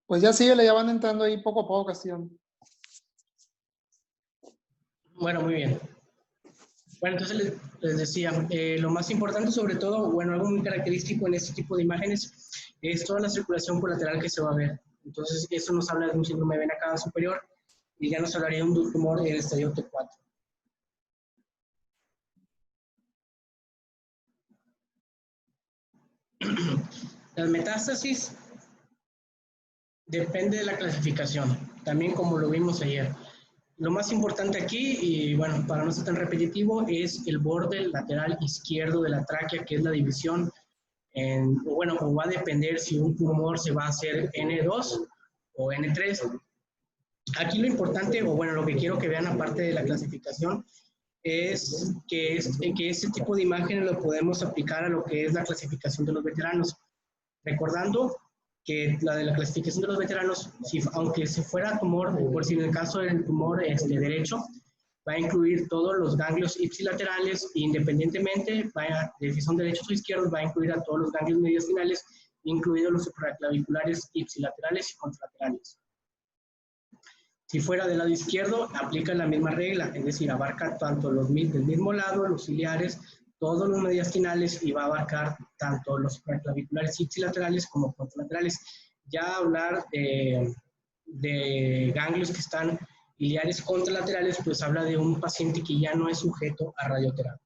Pues ya síguele, ya van entrando ahí poco a poco, Castión. Bueno, muy bien. Bueno, entonces les decía, lo más importante sobre todo, bueno, algo muy característico en este tipo de imágenes es toda la circulación colateral que se va a ver. Entonces, eso nos habla de un síndrome de vena cava superior y ya nos hablaría de un tumor en el estadio T4. Las metástasis depende de la clasificación, también como lo vimos ayer. Lo más importante aquí, y bueno, para no ser tan repetitivo, es el borde lateral izquierdo de la tráquea, que es la división, o va a depender si un tumor se va a hacer N2 o N3. Aquí lo importante, o bueno, lo que quiero que vean aparte de la clasificación, es que este tipo de imágenes lo podemos aplicar a lo que es la clasificación de los veteranos. Recordando que la de la clasificación de los veteranos, aunque se fuera tumor, por si en el caso del tumor derecho, va a incluir todos los ganglios ipsilaterales, independientemente de si son derechos o izquierdos, va a incluir a todos los ganglios mediastinales, incluidos los supraclaviculares ipsilaterales y contralaterales. Si fuera del lado izquierdo, aplica la misma regla, es decir, abarca tanto del mismo lado, los ciliares, todos los mediastinales y va a abarcar tanto los supraclaviculares ipsilaterales como contralaterales. Ya hablar de ganglios que están iliares contralaterales, pues habla de un paciente que ya no es sujeto a radioterapia.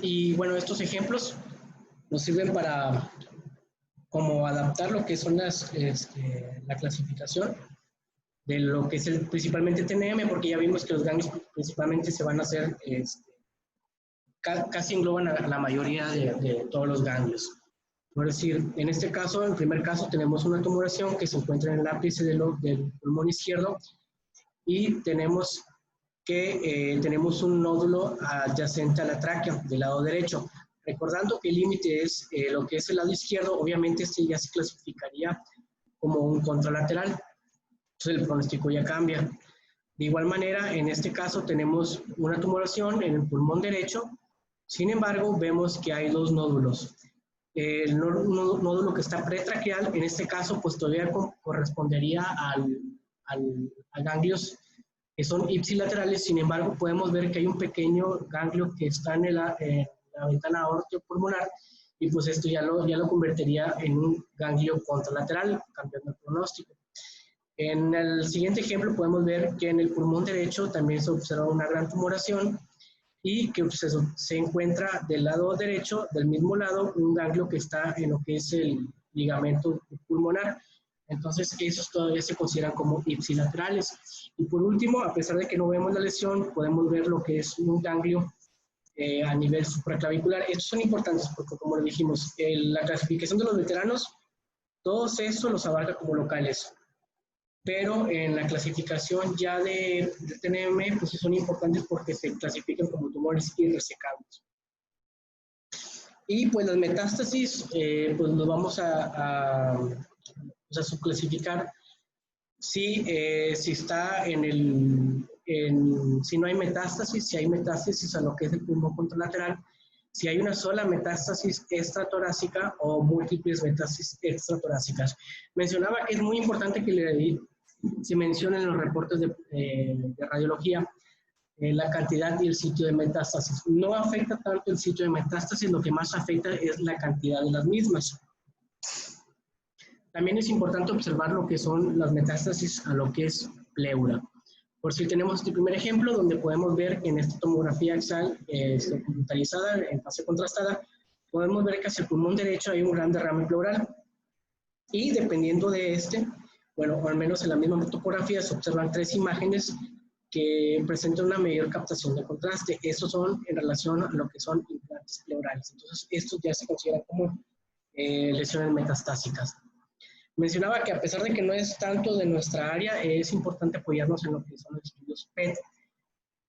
Y bueno, estos ejemplos nos sirven para como adaptar lo que son la clasificación de lo que es principalmente TNM, porque ya vimos que los ganglios principalmente se van a hacer, casi engloban a la mayoría de todos los ganglios. Por decir, en este caso, en el primer caso, tenemos una tumoración que se encuentra en el ápice del pulmón izquierdo y tenemos que tenemos un nódulo adyacente a la tráquea del lado derecho. Recordando que el límite es lo que es el lado izquierdo, obviamente este ya se clasificaría como un contralateral. Entonces el pronóstico ya cambia. De igual manera, en este caso tenemos una tumoración en el pulmón derecho. Sin embargo, vemos que hay dos nódulos. El nódulo que está pretraqueal, en este caso, pues todavía correspondería a ganglios que son ipsilaterales. Sin embargo, podemos ver que hay un pequeño ganglio que está en la ventana aortopulmonar y pues esto ya lo convertiría en un ganglio contralateral, cambiando el pronóstico. En el siguiente ejemplo podemos ver que en el pulmón derecho también se observa una gran tumoración y que se encuentra del lado derecho, del mismo lado, un ganglio que está en lo que es el ligamento pulmonar. Entonces, esos todavía se consideran como ipsilaterales. Y por último, a pesar de que no vemos la lesión, podemos ver lo que es un ganglio a nivel supraclavicular. Estos son importantes porque, como le dijimos, la clasificación de los veteranos, todos estos los abarca como locales. Pero en la clasificación ya de TNM, pues son importantes porque se clasifican como tumores irresecables. Y pues las metástasis, pues nos vamos a subclasificar si está si no hay metástasis, si hay metástasis a lo que es el pulmón contralateral, si hay una sola metástasis extratorácica o múltiples metástasis extratorácicas. Mencionaba que es muy importante que se mencionen en los reportes de radiología la cantidad y el sitio de metástasis. No afecta tanto el sitio de metástasis, lo que más afecta es la cantidad de las mismas. También es importante observar lo que son las metástasis a lo que es pleura. Por si tenemos este primer ejemplo, donde podemos ver que en esta tomografía axial computarizada, en fase contrastada, podemos ver que hacia el pulmón derecho hay un gran derrame pleural. Y dependiendo de bueno, o al menos en la misma topografía, se observan 3 imágenes que presentan una mayor captación de contraste. Estos son en relación a lo que son implantes pleurales. Entonces, estos ya se consideran como lesiones metastásicas. Mencionaba que a pesar de que no es tanto de nuestra área, es importante apoyarnos en lo que son los estudios PET,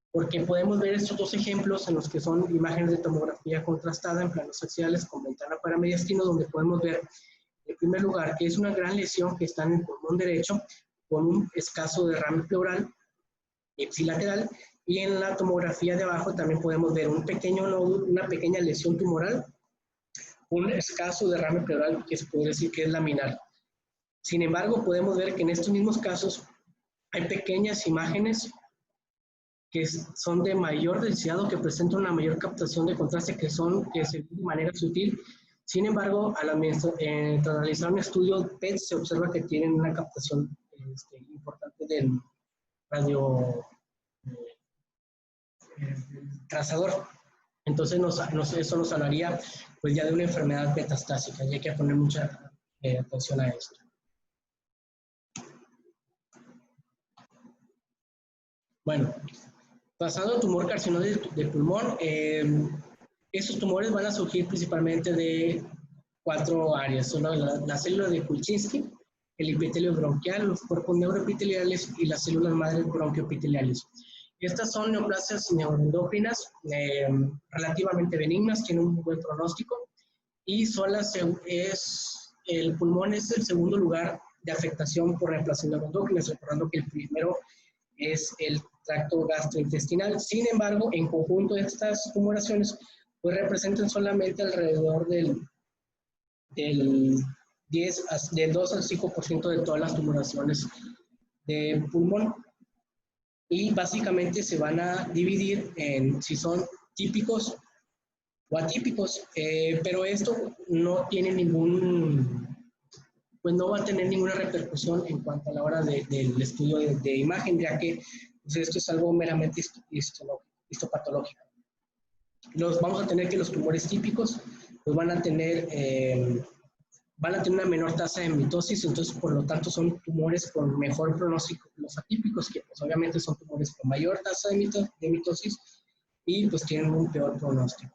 porque podemos ver estos 2 ejemplos en los que son imágenes de tomografía contrastada en planos axiales con ventana para mediastino, donde podemos ver, en primer lugar, que es una gran lesión que está en el pulmón derecho con un escaso derrame pleural ipsilateral, y en la tomografía de abajo también podemos ver un pequeño nódulo, una pequeña lesión tumoral un escaso derrame pleural que se puede decir que es laminar. Sin embargo, podemos ver que en estos mismos casos hay pequeñas imágenes que son de mayor densidad o que presentan una mayor captación de contraste que se ven de manera sutil. Sin embargo, tras realizar un estudio PET se observa que tienen una captación importante del radio trazador. Entonces eso nos hablaría pues ya de una enfermedad metastásica y hay que poner mucha atención a esto. Bueno, pasando al tumor carcinoide de pulmón, estos tumores van a surgir principalmente de 4 áreas. Son la célula de Kuczynski, el epitelio bronquial, los cuerpos neuroepiteliales y las células madres bronquioepiteliales. Estas son neoplasias neuroendócrinas relativamente benignas, tienen un buen pronóstico y el pulmón es el segundo lugar de afectación por neoplasias neuroendócrinas, recordando que el primero es el tracto gastrointestinal. Sin embargo, en conjunto estas tumoraciones pues representan solamente alrededor del 2 al 5% de todas las tumoraciones de pulmón. Y básicamente se van a dividir en si son típicos o atípicos, pero esto no tiene no va a tener ninguna repercusión en cuanto a la hora del estudio de imagen, ya que pues, esto es algo meramente histopatológico. Vamos a tener que los tumores típicos pues, van a tener una menor tasa de mitosis, entonces por lo tanto son tumores con mejor pronóstico que los atípicos, que pues obviamente son tumores con mayor tasa de mitosis y pues tienen un peor pronóstico.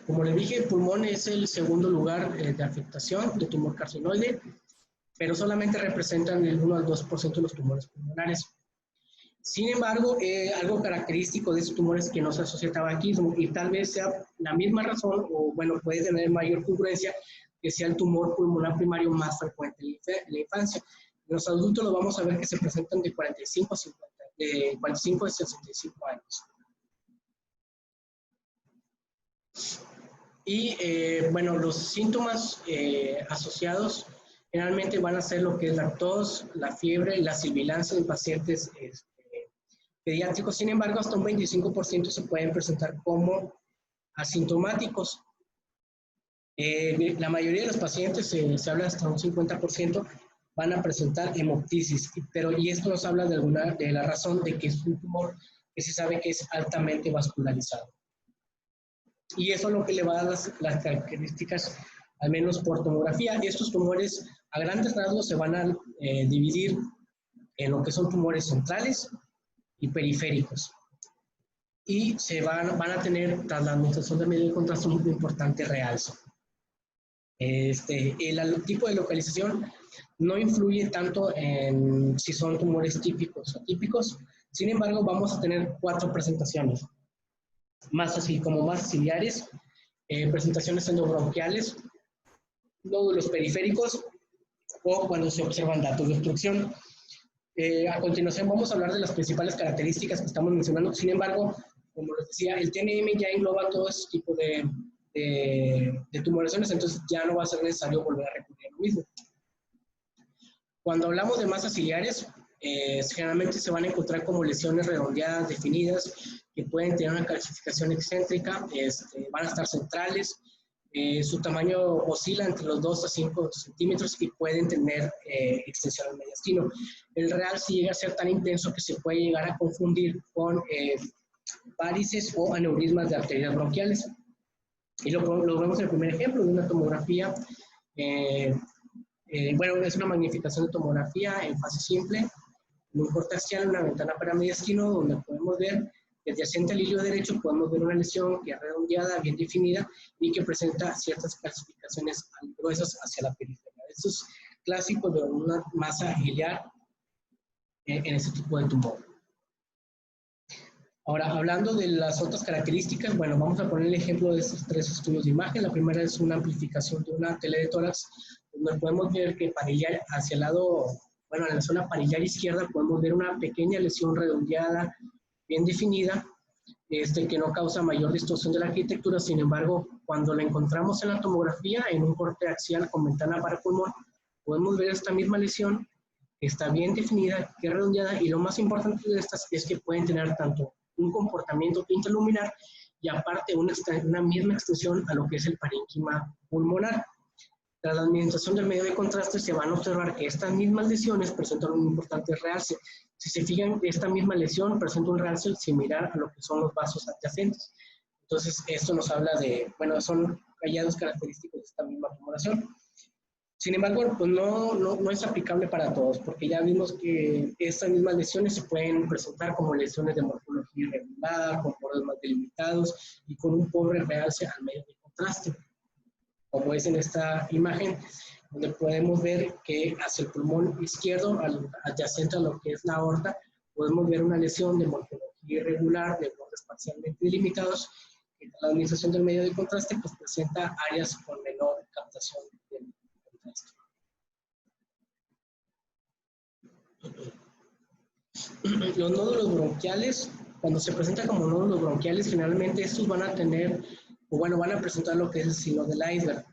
Como les dije, el pulmón es el segundo lugar de afectación de tumor carcinoide, pero solamente representan el 1 al 2% de los tumores pulmonares. Sin embargo, algo característico de estos tumores que no se asocia a tabaquismo y tal vez sea la misma razón, o bueno, puede tener mayor congruencia, que sea el tumor pulmonar primario más frecuente en la infancia. En los adultos lo vamos a ver que se presentan de 45 a 65 años. Y bueno, los síntomas asociados generalmente van a ser lo que es la tos, la fiebre, la sibilancia en pacientes pediátricos. Sin embargo, hasta un 25% se pueden presentar como asintomáticos. La mayoría de los pacientes, se habla hasta un 50%, van a presentar hemoptisis, y esto nos habla de la razón de que es un tumor que se sabe que es altamente vascularizado. Y eso es lo que le va a dar las características, al menos por tomografía. Estos tumores a grandes rasgos se van a dividir en lo que son tumores centrales y periféricos. Y van a tener, tras la administración de medio de contraste, un importante realce. El tipo de localización no influye tanto en si son tumores típicos o atípicos. Sin embargo, vamos a tener 4 presentaciones. Más ciliares, presentaciones endobronquiales, nódulos periféricos o cuando se observan datos de obstrucción. A continuación vamos a hablar de las principales características que estamos mencionando. Sin embargo, como les decía, el TNM ya engloba todo ese tipo de tumoraciones, entonces ya no va a ser necesario volver a recurrir a lo mismo. Cuando hablamos de masas ciliares, generalmente se van a encontrar como lesiones redondeadas, definidas, que pueden tener una calcificación excéntrica, van a estar centrales, su tamaño oscila entre los 2 a 5 centímetros y pueden tener extensión al mediastino. El realce llega a ser tan intenso que se puede llegar a confundir con varices o aneurismas de arterias bronquiales. Y lo vemos en el primer ejemplo de una tomografía. Bueno, es una magnificación de tomografía en fase simple, en un corte axial, una ventana paramediastino, donde podemos ver desde adyacente al hilio derecho, podemos ver una lesión que es redondeada, bien definida y que presenta ciertas calcificaciones gruesas hacia la periferia. Esto es clásico de una masa ciliar en este tipo de tumor. Ahora, hablando de las otras características, bueno, vamos a poner el ejemplo de estos 3 estudios de imagen. La primera es una amplificación de una tele de tórax, donde podemos ver que parillar hacia el lado, bueno, en la zona parillar izquierda podemos ver una pequeña lesión redondeada, bien definida, que no causa mayor distorsión de la arquitectura. Sin embargo, cuando la encontramos en la tomografía, en un corte axial con ventana para pulmón, podemos ver esta misma lesión que está bien definida, que es redondeada, y lo más importante de estas es que pueden tener tanto un comportamiento intraluminar y aparte una misma extensión a lo que es el parénquima pulmonar. Tras la administración del medio de contraste se van a observar que estas mismas lesiones presentan un importante realce. Si se fijan, esta misma lesión presenta un realce similar a lo que son los vasos adyacentes. Entonces, esto nos habla de, bueno, son hallazgos característicos de esta misma tumoración. Sin embargo, pues no es aplicable para todos, porque ya vimos que estas mismas lesiones se pueden presentar como lesiones de morfología irregular, con bordes más delimitados y con un pobre realce al medio de contraste, como es en esta imagen, donde podemos ver que hacia el pulmón izquierdo, adyacente a lo que es la aorta, podemos ver una lesión de morfología irregular, de bordes parcialmente delimitados, que la administración del medio de contraste pues, presenta áreas con menor captación del contraste. Los nódulos bronquiales, cuando se presentan como nódulos bronquiales, generalmente estos van a tener, o bueno, van a presentar lo que es el signo del iceberg.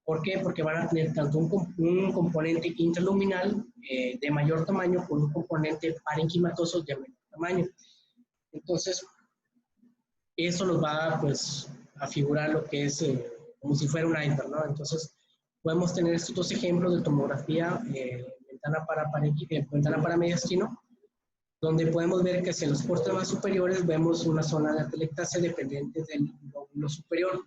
¿Por qué? Porque van a tener tanto un componente intraluminal de mayor tamaño como un componente parenquimatoso de menor tamaño. Entonces, eso nos va pues, a figurar lo que es como si fuera un iceberg, ¿no? Entonces, podemos tener estos dos ejemplos de tomografía, ventana para mediastino, donde podemos ver que hacia los cortes más superiores vemos una zona de atelectasia dependiente del lóbulo superior.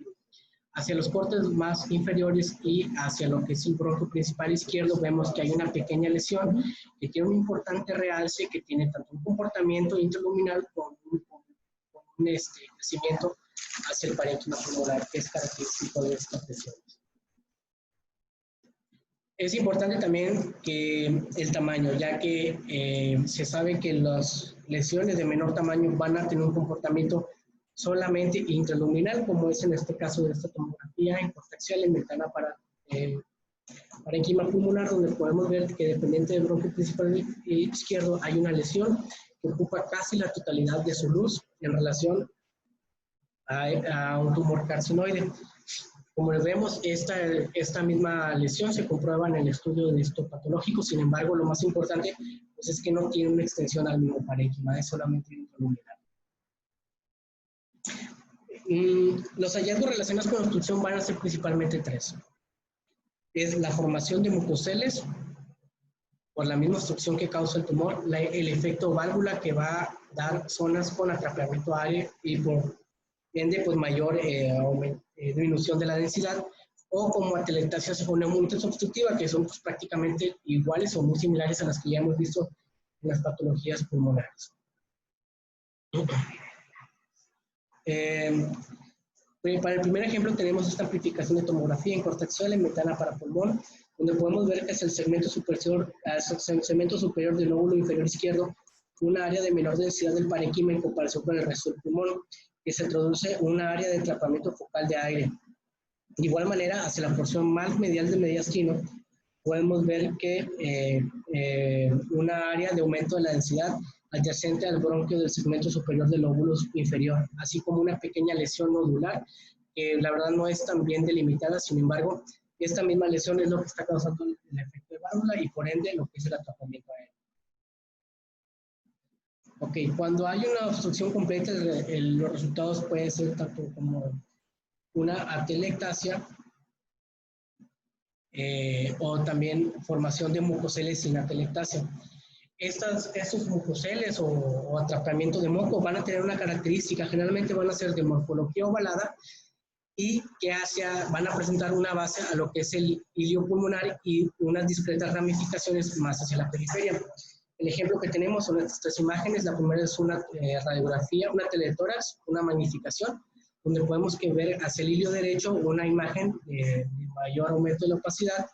Hacia los cortes más inferiores y hacia lo que es el bronquio principal izquierdo vemos que hay una pequeña lesión que tiene un importante realce, que tiene tanto un comportamiento intraluminal como un crecimiento hacia el parénquima pulmonar, que es característico de estas lesiones. Es importante también que el tamaño, ya que se sabe que las lesiones de menor tamaño van a tener un comportamiento solamente intraluminal, como es en este caso de esta tomografía en corte axial en ventana para parénquima pulmonar, donde podemos ver que dependiente del bronquio principal izquierdo hay una lesión que ocupa casi la totalidad de su luz en relación a un tumor carcinoide. Como vemos, esta misma lesión se comprueba en el estudio de histopatológico. Sin embargo, lo más importante pues, es que no tiene una extensión al mismo parénquima, es solamente intraluminal. Los hallazgos relacionados con la obstrucción van a ser principalmente tres. Es la formación de mucoceles por la misma obstrucción que causa el tumor, el efecto válvula que va a dar zonas con atrapamiento aéreo y por ende pues mayor disminución de la densidad, o como atelectasia neumonitis obstructiva, que son pues, prácticamente iguales o muy similares a las que ya hemos visto en las patologías pulmonares. Para el primer ejemplo tenemos esta amplificación de tomografía en corte axial en ventana para pulmón, donde podemos ver que es el segmento superior del lóbulo inferior izquierdo, una área de menor densidad del parénquima en comparación con el resto del pulmón, que se introduce una área de atrapamiento focal de aire. De igual manera, hacia la porción más medial del mediastino, podemos ver que una área de aumento de la densidad adyacente al bronquio del segmento superior del lóbulo inferior, así como una pequeña lesión nodular, que la verdad no es tan bien delimitada. Sin embargo, esta misma lesión es lo que está causando el efecto de válvula y por ende lo que es el atrapamiento aéreo. Ok, cuando hay una obstrucción completa, los resultados pueden ser tanto como una atelectasia o también formación de mucoceles sin atelectasia. Estos mucoceles o atrapamiento de moco van a tener una característica, generalmente van a ser de morfología ovalada y que van a presentar una base a lo que es el ilio pulmonar y unas discretas ramificaciones más hacia la periferia. El ejemplo que tenemos son estas tres imágenes. La primera es una radiografía, una teletórax, una magnificación, donde podemos ver hacia el ilio derecho una imagen de mayor aumento de la opacidad,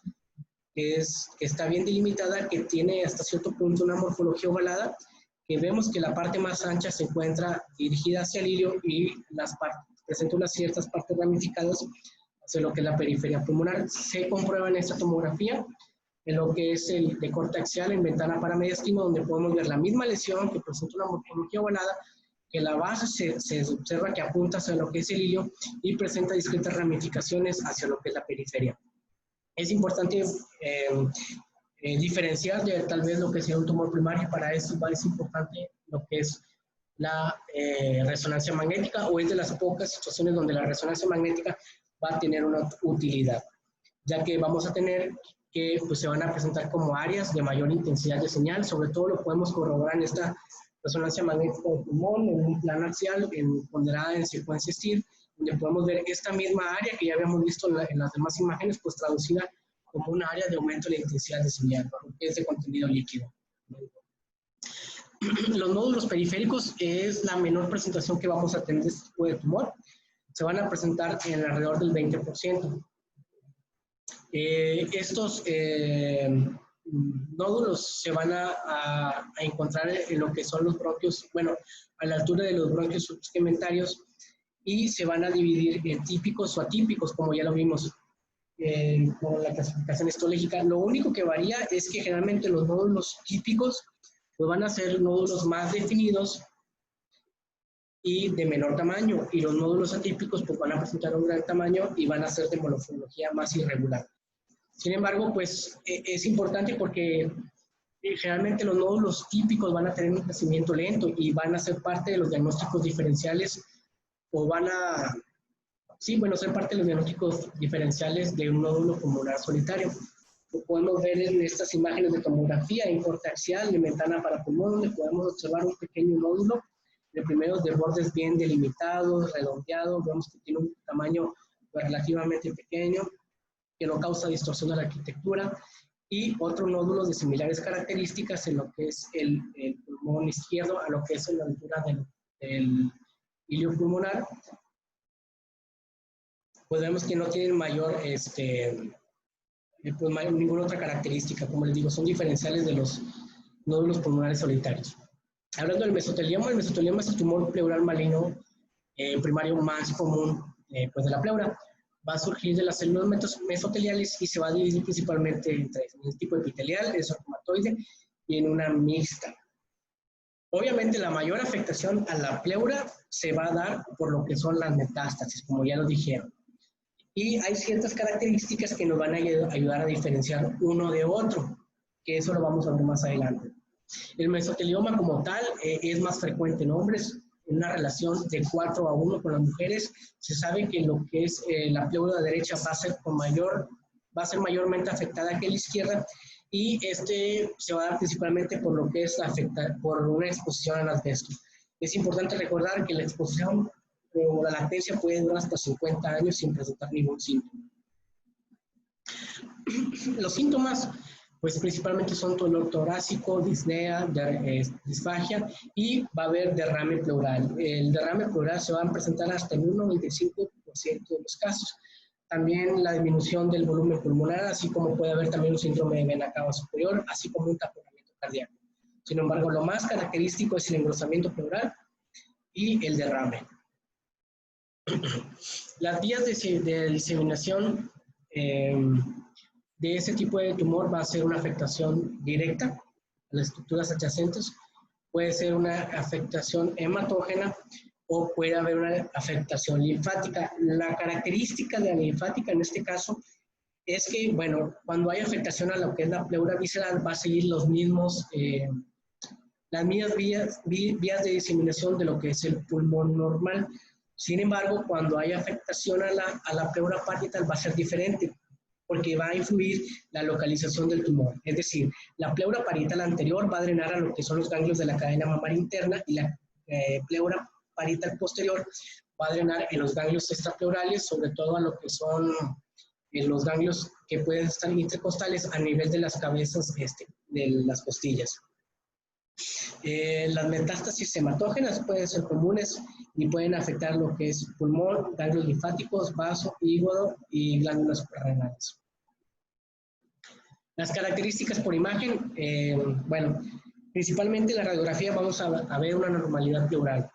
que está bien delimitada, que tiene hasta cierto punto una morfología ovalada, que vemos que la parte más ancha se encuentra dirigida hacia el ilio y presenta unas ciertas partes ramificadas hacia lo que es la periferia pulmonar. Se comprueba en esta tomografía, en lo que es el de corte axial en ventana para mediastino, donde podemos ver la misma lesión que presenta una morfología ovalada que la base se observa que apunta hacia lo que es el hilio y presenta discretas ramificaciones hacia lo que es la periferia. Es importante diferenciar de tal vez lo que sea un tumor primario. Para eso es importante lo que es la resonancia magnética, o es de las pocas situaciones donde la resonancia magnética va a tener una utilidad, ya que vamos a tener que pues, se van a presentar como áreas de mayor intensidad de señal. Sobre todo lo podemos corroborar en esta resonancia magnética del pulmón, en un plano axial, ponderada en secuencia STIR, donde podemos ver esta misma área que ya habíamos visto en las demás imágenes, pues traducida como una área de aumento de la intensidad de señal, porque es de contenido líquido. Los nódulos periféricos es la menor presentación que vamos a tener de este tipo de tumor. Se van a presentar en alrededor del 20%. Estos nódulos se van a encontrar en lo que son los bronquios, bueno, a la altura de los bronquios subsegmentarios, y se van a dividir en típicos o atípicos, como ya lo vimos con la clasificación histológica. Lo único que varía es que generalmente los nódulos típicos pues van a ser nódulos más definidos y de menor tamaño, y los nódulos atípicos pues van a presentar un gran tamaño y van a ser de morfología más irregular. Sin embargo, pues es importante porque generalmente los nódulos típicos van a tener un crecimiento lento y van a ser parte de los diagnósticos diferenciales, o van a, sí, bueno, ser parte de los diagnósticos diferenciales de un nódulo pulmonar solitario. Lo podemos ver en estas imágenes de tomografía en corte axial de ventana para pulmón, donde podemos observar un pequeño nódulo, de primeros de bordes bien delimitados, redondeados. Vemos que tiene un tamaño relativamente pequeño, que no causa distorsión de la arquitectura, y otros nódulos de similares características en lo que es el pulmón izquierdo, a lo que es en la altura del hilio pulmonar. Pues vemos que no tienen mayor, pues ninguna otra característica. Como les digo, son diferenciales de los nódulos pulmonares solitarios. Hablando del mesotelioma, el mesotelioma es el tumor pleural maligno primario más común pues de la pleura. Va a surgir de las células mesoteliales y se va a dividir principalmente en tres: en el tipo epitelial, el sarcomatoide y en una mixta. Obviamente la mayor afectación a la pleura se va a dar por lo que son las metástasis, como ya lo dijeron. Y hay ciertas características que nos van a ayudar a diferenciar uno de otro, que eso lo vamos a ver más adelante. El mesotelioma como tal es más frecuente en hombres, en una relación de 4:1 con las mujeres. Se sabe que lo que es la pleura derecha va a ser mayormente afectada que la izquierda, y se va a dar principalmente por lo que es por una exposición al asbesto. Es importante recordar que la exposición o la latencia puede durar hasta 50 años sin presentar ningún síntoma. Los síntomas, pues principalmente son dolor torácico, disnea, disfagia, y va a haber derrame pleural. El derrame pleural se va a presentar hasta en un 95% de los casos. También la disminución del volumen pulmonar, así como puede haber también un síndrome de vena cava superior, así como un taponamiento cardíaco. Sin embargo, lo más característico es el engrosamiento pleural y el derrame. Las vías de diseminación de ese tipo de tumor va a ser una afectación directa a las estructuras adyacentes, puede ser una afectación hematógena, o puede haber una afectación linfática. La característica de la linfática en este caso es que, bueno, cuando hay afectación a lo que es la pleura visceral, va a seguir las mismas vías de diseminación de lo que es el pulmón normal. Sin embargo, cuando hay afectación a la pleura parietal va a ser diferente, porque va a influir la localización del tumor. Es decir, la pleura parietal anterior va a drenar a lo que son los ganglios de la cadena mamaria interna, y la pleura parietal posterior va a drenar en los ganglios extrapleurales, sobre todo a lo que son los ganglios que pueden estar intercostales a nivel de las cabezas de las costillas. Las metástasis hematógenas pueden ser comunes y pueden afectar lo que es pulmón, ganglios linfáticos, vaso, hígado y glándulas suprarrenales. Las características por imagen, bueno, principalmente en la radiografía vamos a ver una normalidad pleural.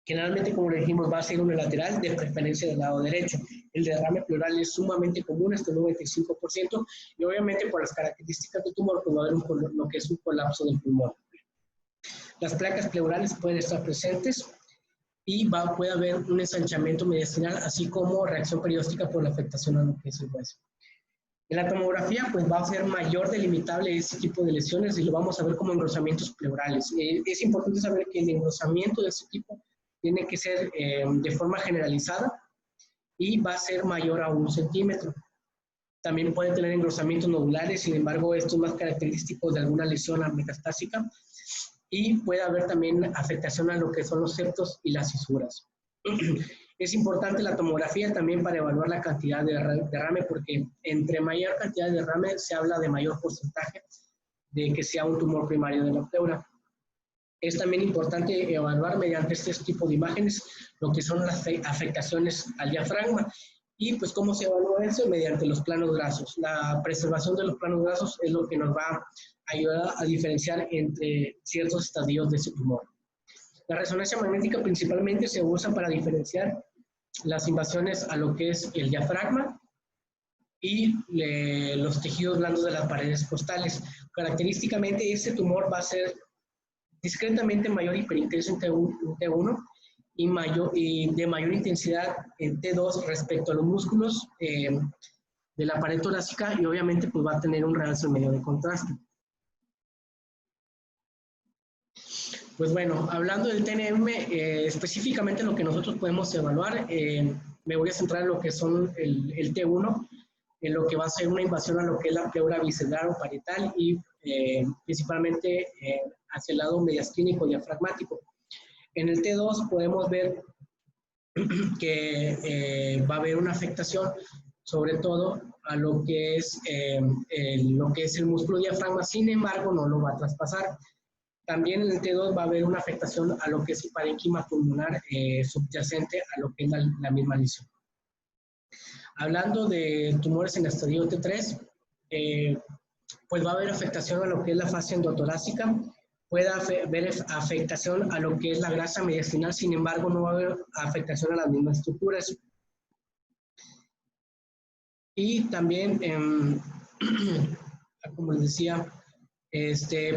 Generalmente, como le dijimos, va a ser unilateral, de preferencia del lado derecho. El derrame pleural es sumamente común, hasta el 95%, y obviamente por las características del tumor, pues va a haber lo que es un colapso del pulmón. Las placas pleurales pueden estar presentes y puede haber un ensanchamiento mediastinal, así como reacción perióstica por la afectación a lo que es el hueso. En la tomografía, pues va a ser mayor delimitable este tipo de lesiones y lo vamos a ver como engrosamientos pleurales. Es importante saber que el engrosamiento de este tipo tiene que ser de forma generalizada y va a ser mayor a 1 centímetro. También puede tener engrosamientos nodulares, sin embargo, esto es más característico de alguna lesión metastásica. Y puede haber también afectación a lo que son los septos y las fisuras. Es importante la tomografía también para evaluar la cantidad de derrame, porque entre mayor cantidad de derrame se habla de mayor porcentaje de que sea un tumor primario de la pleura. Es también importante evaluar mediante este tipo de imágenes lo que son las afectaciones al diafragma. Y pues cómo se evalúa eso mediante los planos grasos. La preservación de los planos grasos es lo que nos va a ayudar a diferenciar entre ciertos estadios de ese tumor. La resonancia magnética principalmente se usa para diferenciar las invasiones a lo que es el diafragma y los tejidos blandos de las paredes costales. Característicamente, este tumor va a ser discretamente mayor hiperintenso en T1 y de mayor intensidad en T2 respecto a los músculos de la pared torácica, y obviamente pues va a tener un realce medio de contraste. Pues bueno, hablando del TNM, específicamente lo que nosotros podemos evaluar, me voy a centrar en lo que son el T1, en lo que va a ser una invasión a lo que es la pleura visceral o parietal y principalmente hacia el lado mediastínico diafragmático. En el T2 podemos ver que va a haber una afectación sobre todo a lo que es el músculo diafragma, sin embargo no lo va a traspasar. También en el T2 va a haber una afectación a lo que es el parénquima pulmonar subyacente a lo que es la misma lesión. Hablando de tumores en el estadio T3, pues va a haber afectación a lo que es la fascia endotorácica, puede haber afectación a lo que es la grasa mediastinal, sin embargo no va a haber afectación a las mismas estructuras. Y también, como les decía,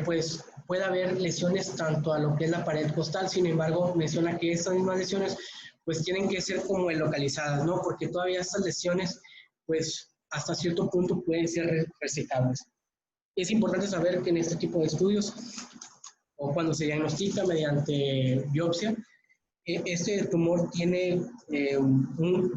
pues puede haber lesiones tanto a lo que es la pared costal, sin embargo menciona que estas mismas lesiones pues tienen que ser como localizadas, ¿no? Porque todavía estas lesiones pues hasta cierto punto pueden ser resectables. Es importante saber que en este tipo de estudios o cuando se diagnostica mediante biopsia, este tumor tiene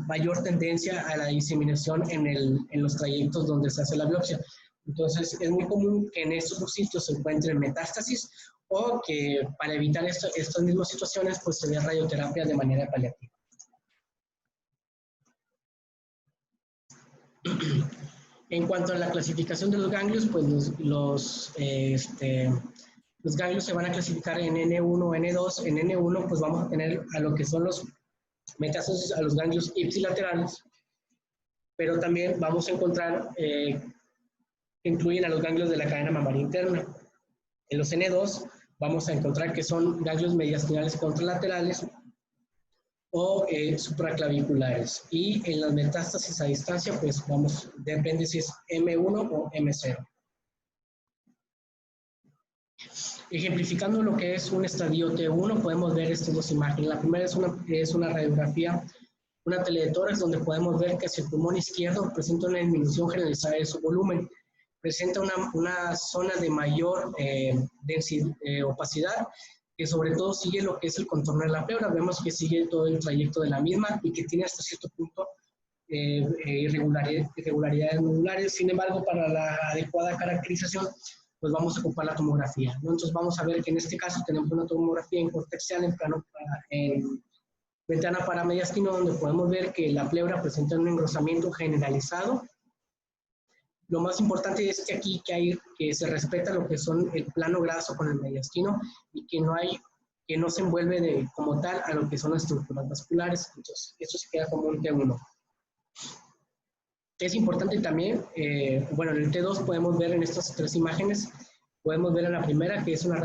mayor tendencia a la diseminación en los trayectos donde se hace la biopsia. Entonces, es muy común que en estos sitios se encuentren metástasis o que para evitar estas mismas situaciones, pues se dé radioterapia de manera paliativa. En cuanto a la clasificación de los ganglios, pues los ganglios se van a clasificar en N1, N2. En N1, pues vamos a tener a lo que son los metástasis a los ganglios ipsilaterales, pero también vamos a encontrar que incluyen a los ganglios de la cadena mamaria interna. En los N2 vamos a encontrar que son ganglios mediastinales contralaterales o supraclaviculares. Y en las metástasis a distancia, pues depende si es M1 o M0. Ejemplificando lo que es un estadio T1, podemos ver estas dos imágenes. La primera es una radiografía, una teletórax, donde podemos ver que hacia el pulmón izquierdo presenta una disminución generalizada de su volumen. Presenta una zona de mayor opacidad, que sobre todo sigue lo que es el contorno de la pleura. Vemos que sigue todo el trayecto de la misma y que tiene hasta cierto punto irregularidades nodulares. Sin embargo, para la adecuada caracterización, pues vamos a ocupar la tomografía, ¿no? Entonces vamos a ver que en este caso tenemos una tomografía en cortexial en ventana paramediastino, donde podemos ver que la pleura presenta un engrosamiento generalizado. Lo más importante es que aquí que se respeta lo que son el plano graso con el mediastino y que no se envuelve como tal a lo que son las estructuras vasculares. Entonces, esto se queda como un T1. Es importante también, bueno, en el T2 podemos ver en estas tres imágenes, podemos ver en la primera que es una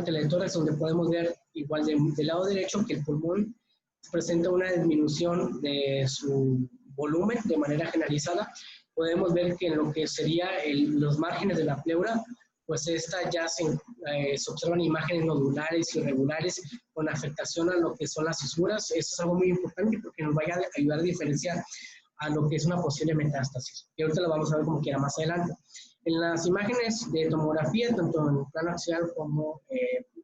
teletórax, donde podemos ver igual del lado derecho que el pulmón presenta una disminución de su volumen de manera generalizada. Podemos ver que en lo que sería los márgenes de la pleura, pues esta ya se observan imágenes nodulares irregulares con afectación a lo que son las fisuras. Eso es algo muy importante porque nos va a ayudar a diferenciar a lo que es una posible metástasis. Y ahorita lo vamos a ver como quiera más adelante. En las imágenes de tomografía, tanto en plano axial como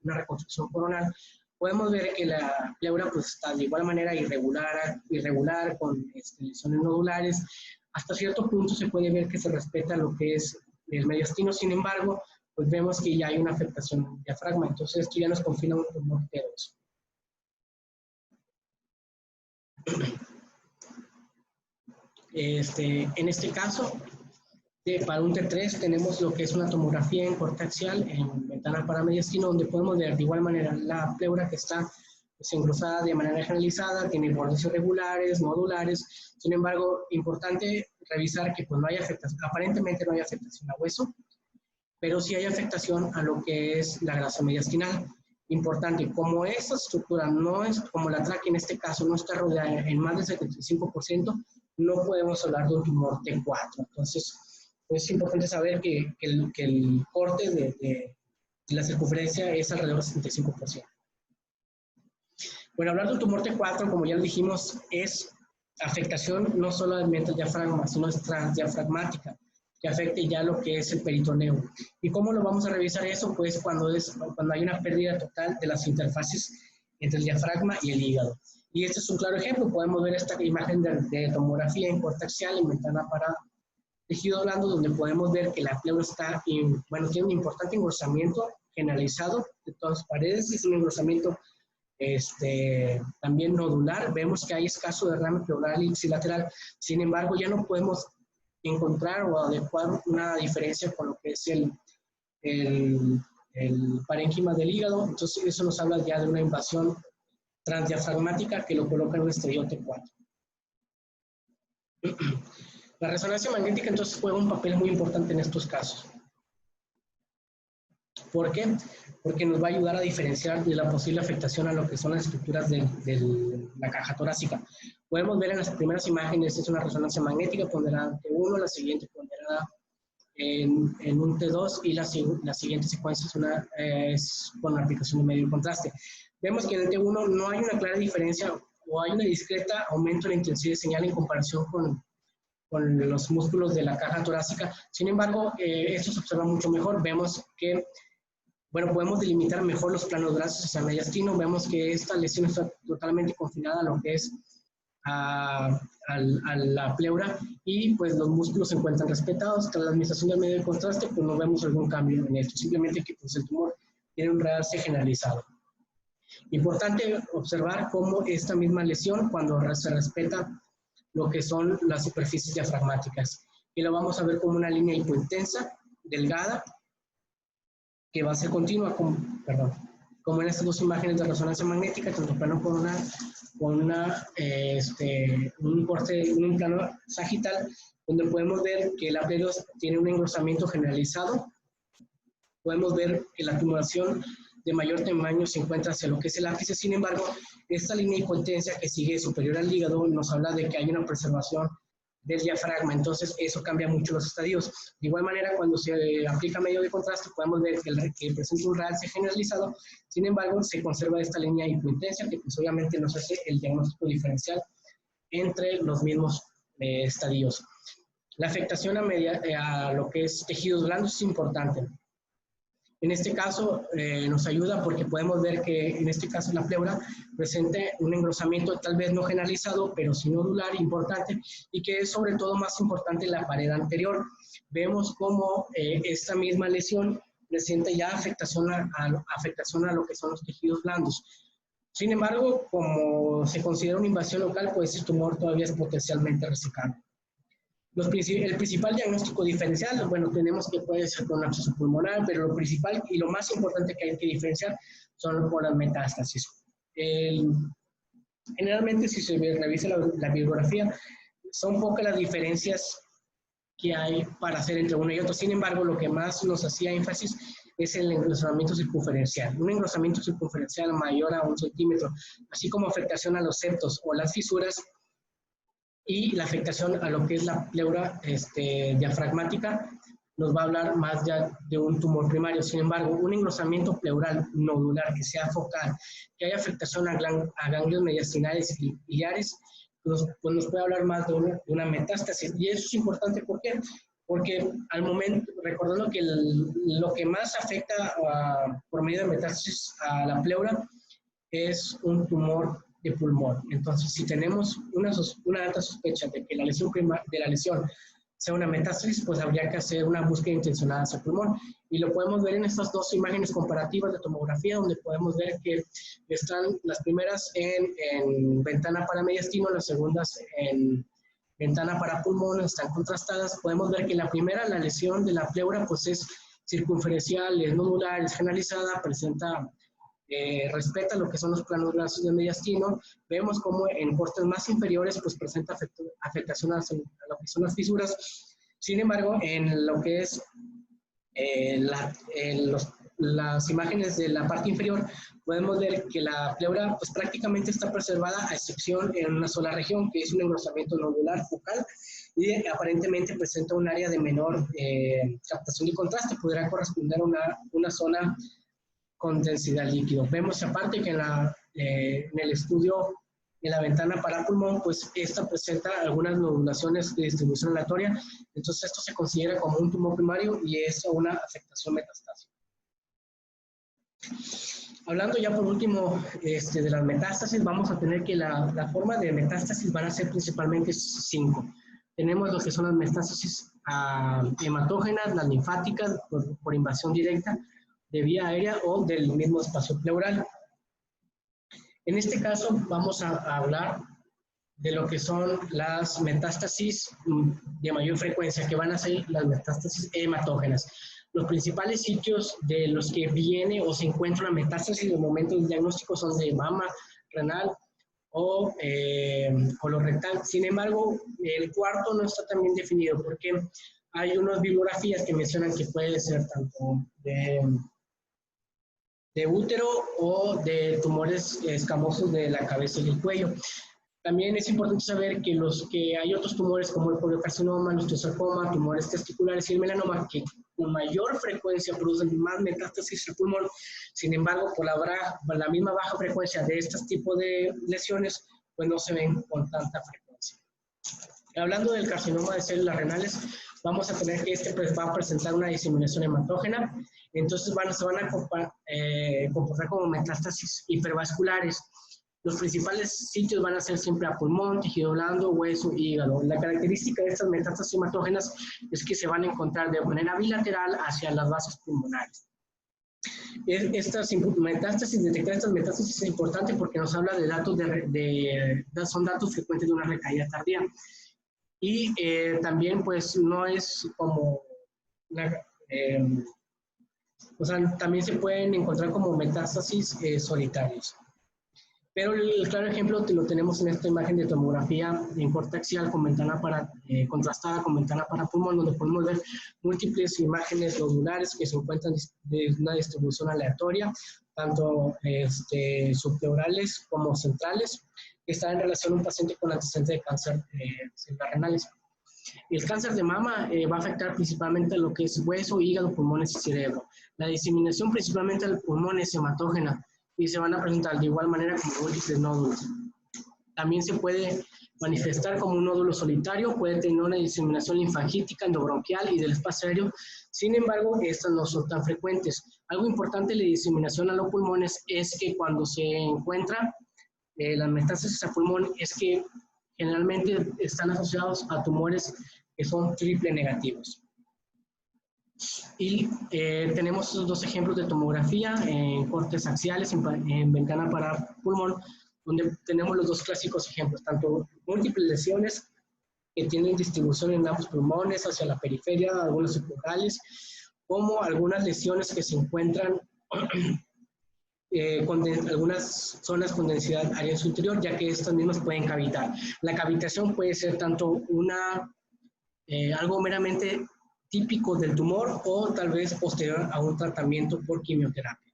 una reconstrucción coronal, podemos ver que la pleura pues, está de igual manera irregular con lesiones nodulares. Hasta cierto punto se puede ver que se respeta lo que es el mediastino, sin embargo, pues vemos que ya hay una afectación del diafragma, entonces esto ya nos confirma un tumor T2. En este caso, para un T3 tenemos lo que es una tomografía en corte axial en ventana paramediastino, donde podemos ver de igual manera la pleura que está pues, engrosada de manera generalizada, tiene bordes irregulares, nodulares. Sin embargo, importante revisar que pues, no hay afectación, aparentemente no hay afectación a hueso, pero sí hay afectación a lo que es la grasa mediastinal. Importante, como esta estructura no es, como la tráquea en este caso, no está rodeada en más del 75%, no podemos hablar de un tumor T4. Entonces, es importante saber que el corte de la circunferencia es alrededor del 75%. Bueno, hablar de un tumor T4, como ya lo dijimos, es afectación no solamente al diafragma, sino es transdiafragmática, que afecte ya lo que es el peritoneo. ¿Y cómo lo vamos a revisar eso? Pues cuando hay una pérdida total de las interfaces entre el diafragma y el hígado. Y este es un claro ejemplo. Podemos ver esta imagen de tomografía en corte axial en ventana para tejido blando, donde podemos ver que la pleura está, tiene un importante engrosamiento generalizado de todas las paredes. Es un engrosamiento también nodular. Vemos que hay escaso derrame pleural y ipsilateral. Sin embargo, ya no podemos encontrar o adecuar una diferencia con lo que es el parénquima del hígado. Entonces, eso nos habla ya de una invasión transdiafragmática que lo coloca en un estadio T4. La resonancia magnética entonces juega un papel muy importante en estos casos. ¿Por qué? Porque nos va a ayudar a diferenciar de la posible afectación a lo que son las estructuras de la caja torácica. Podemos ver en las primeras imágenes, es una resonancia magnética ponderada en T1, la siguiente ponderada en un T2 y la siguiente secuencia es con la aplicación de medio contraste. Vemos que en el T1 no hay una clara diferencia o hay un discreta aumento en la intensidad de señal en comparación con los músculos de la caja torácica. Sin embargo, esto se observa mucho mejor. Vemos que podemos delimitar mejor los planos brazos hacia mediastino. Vemos que esta lesión está totalmente confinada a lo que es a la pleura y pues los músculos se encuentran respetados. Tras la administración del medio de contraste, pues no vemos algún cambio en esto. Simplemente que pues, el tumor tiene un realce generalizado. Importante observar cómo esta misma lesión, cuando se respeta lo que son las superficies diafragmáticas. Y lo vamos a ver como una línea hipointensa, delgada, que va a ser continua, como en estas dos imágenes de resonancia magnética, tanto plano coronal con un corte en un plano sagital, donde podemos ver que la pleura tiene un engrosamiento generalizado. Podemos ver que la tumoración de mayor tamaño se encuentra hacia lo que es el ápice. Sin embargo, esta línea hipointensa que sigue superior al hígado nos habla de que hay una preservación del diafragma, entonces eso cambia mucho los estadios. De igual manera, cuando se aplica medio de contraste, podemos ver que presenta un realce generalizado. Sin embargo, se conserva esta línea hipointensa que pues obviamente nos hace el diagnóstico diferencial entre los mismos estadios. La afectación a lo que es tejidos blandos es importante. En este caso nos ayuda porque podemos ver que en este caso la pleura presenta un engrosamiento tal vez no generalizado, pero sí nodular importante y que es sobre todo más importante en la pared anterior. Vemos cómo esta misma lesión presenta ya afectación a lo que son los tejidos blandos. Sin embargo, como se considera una invasión local, pues el tumor todavía es potencialmente resecable. El principal diagnóstico diferencial, tenemos que puede ser con absceso pulmonar, pero lo principal y lo más importante que hay que diferenciar son con las metástasis. Generalmente, si se revisa la bibliografía, son pocas las diferencias que hay para hacer entre uno y otro. Sin embargo, lo que más nos hacía énfasis es el engrosamiento circunferencial. Un engrosamiento circunferencial mayor a 1 centímetro, así como afectación a los septos o las fisuras, y la afectación a lo que es la pleura diafragmática, nos va a hablar más ya de un tumor primario. Sin embargo, un engrosamiento pleural nodular que sea focal, que haya afectación a ganglios mediastinales y biliares, pues nos puede hablar más de una metástasis. Y eso es importante, ¿por qué? Porque al momento, recordando que lo que más afecta por medio de metástasis a la pleura es un tumor de pulmón. Entonces, si tenemos una alta sospecha de que la lesión sea una metástasis, pues habría que hacer una búsqueda intencionada hacia el pulmón. Y lo podemos ver en estas dos imágenes comparativas de tomografía, donde podemos ver que están las primeras en ventana para mediastino, las segundas en ventana para pulmón, están contrastadas. Podemos ver que la primera, la lesión de la pleura, pues es circunferencial, es nodular, es generalizada, presenta respeta lo que son los planos grasos de mediastino. Vemos como en cortes más inferiores pues presenta afectación a lo que son las fisuras. Sin embargo, en lo que es las imágenes de la parte inferior, podemos ver que la pleura pues prácticamente está preservada, a excepción en una sola región, que es un engrosamiento nodular focal, y aparentemente presenta un área de menor captación y contraste, podrá corresponder a una zona con densidad líquido. Vemos aparte que en el estudio en la ventana para pulmón, pues esta presenta algunas nodulaciones de distribución aleatoria, entonces esto se considera como un tumor primario y es una afectación metastásica. Hablando ya por último de las metástasis, vamos a tener que la forma de metástasis van a ser principalmente 5. Tenemos lo que son las metástasis hematógenas, las linfáticas por invasión directa, de vía aérea o del mismo espacio pleural. En este caso vamos a hablar de lo que son las metástasis de mayor frecuencia, que van a ser las metástasis hematógenas. Los principales sitios de los que viene o se encuentra una metástasis en el momento del diagnóstico son de mama, renal o colorectal. Sin embargo, el cuarto no está tan bien definido porque hay unas bibliografías que mencionan que puede ser tanto de útero o de tumores escamosos de la cabeza y del cuello. También es importante saber que hay otros tumores como el poliocarcinoma, el osteosarcoma, tumores testiculares y el melanoma que con mayor frecuencia producen más metástasis al pulmón. Sin embargo, por la misma baja frecuencia de estos tipos de lesiones, pues no se ven con tanta frecuencia. Hablando del carcinoma de células renales, vamos a tener que pues, va a presentar una diseminación hematógena, entonces se van a comportar como metástasis hipervasculares. Los principales sitios van a ser siempre a pulmón, tejido blando, hueso y hígado. La característica de estas metástasis hematógenas es que se van a encontrar de manera bilateral hacia las vasos pulmonares. Estas metástasis, detectar estas metástasis es importante porque nos habla de datos son datos frecuentes de una recaída tardía. Y también pues no es como o sea, también se pueden encontrar como metástasis solitarios. Pero el claro ejemplo lo tenemos en esta imagen de tomografía en corte axial con ventana contrastada con ventana para pulmón, donde podemos ver múltiples imágenes nodulares que se encuentran de una distribución aleatoria, tanto subpleurales como centrales, que están en relación a un paciente con antecedente de cáncer células renales. El cáncer de mama va a afectar principalmente lo que es hueso, hígado, pulmones y cerebro. La diseminación principalmente del pulmón es hematógena y se van a presentar de igual manera como múltiples nódulos. También se puede manifestar como un nódulo solitario, puede tener una diseminación linfangítica, endobronquial y del espacio aéreo. Sin embargo, estas no son tan frecuentes. Algo importante de la diseminación a los pulmones es que cuando se encuentra las metástasis a pulmón es que generalmente están asociados a tumores que son triple negativos. Y tenemos esos dos ejemplos de tomografía en cortes axiales, en ventana para pulmón, donde tenemos los dos clásicos ejemplos, tanto múltiples lesiones que tienen distribución en ambos pulmones, hacia la periferia, algunos subplurales, como algunas lesiones que se encuentran con algunas zonas con densidad área en su interior, ya que estas mismas pueden cavitar. La cavitación puede ser tanto algo meramente típico del tumor o tal vez posterior a un tratamiento por quimioterapia.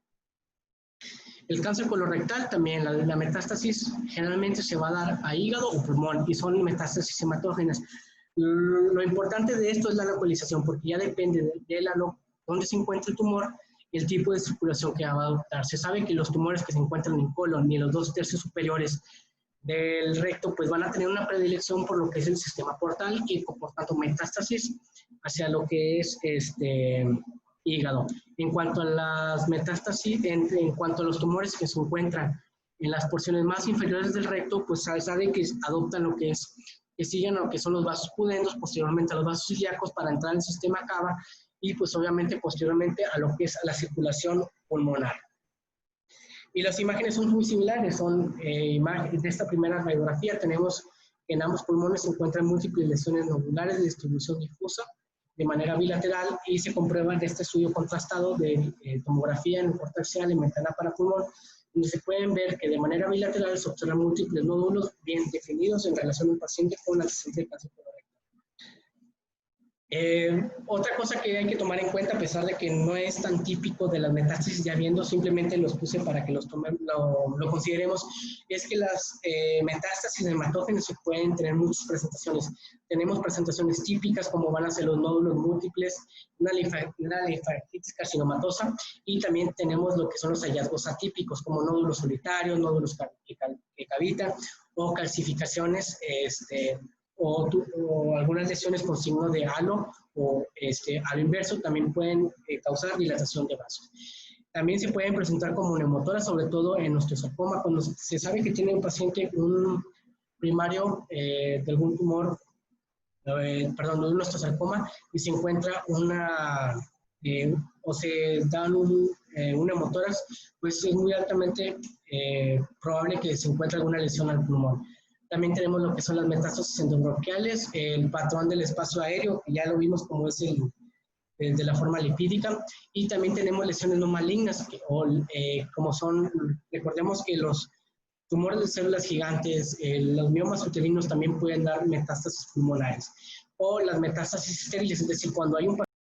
El cáncer colorectal también, la metástasis generalmente se va a dar a hígado o pulmón y son metástasis hematógenas. Lo importante de esto es la localización, porque ya depende de dónde se encuentra el tumor, el tipo de circulación que va a adoptar. Se sabe que los tumores que se encuentran en colon y en los 2/3 superiores del recto, pues van a tener una predilección por lo que es el sistema portal y por tanto metástasis hacia lo que es hígado. En cuanto a las metástasis, en cuanto a los tumores que se encuentran en las porciones más inferiores del recto, pues se sabe que adoptan lo que es, que siguen lo que son los vasos pudendos, posteriormente a los vasos ilíacos para entrar al sistema cava y pues obviamente posteriormente a lo que es la circulación pulmonar. Y las imágenes son muy similares, son imágenes de esta primera radiografía. Tenemos que en ambos pulmones se encuentran múltiples lesiones nodulares de distribución difusa de manera bilateral y se comprueba en este estudio contrastado de tomografía en corte axial y ventana para pulmón, donde se pueden ver que de manera bilateral se observan múltiples nódulos bien definidos en relación al paciente con antecedente de cáncer colorectal. Otra cosa que hay que tomar en cuenta, a pesar de que no es tan típico de las metástasis, ya viendo, simplemente los puse para que lo consideremos, es que las metástasis hematógenas se pueden tener muchas presentaciones. Tenemos presentaciones típicas como van a ser los nódulos múltiples, una linfangitis carcinomatosa, y también tenemos lo que son los hallazgos atípicos como nódulos solitarios, nódulos que cavitan o calcificaciones o algunas lesiones con signo de halo o halo inverso también pueden causar dilatación de vasos. También se pueden presentar como neumotoras, sobre todo en osteosarcoma, cuando se sabe que tiene un paciente un primario de algún tumor, perdón, de un osteosarcoma, y se encuentra o se dan un neumotoras, pues es muy altamente probable que se encuentre alguna lesión al pulmón. También tenemos lo que son las metástasis endobronquiales, el patrón del espacio aéreo, que ya lo vimos como es de la forma lipídica, y también tenemos lesiones no malignas, como son, recordemos que los tumores de células gigantes, los miomas uterinos también pueden dar metástasis pulmonares, o las metástasis estériles, es decir, cuando hay un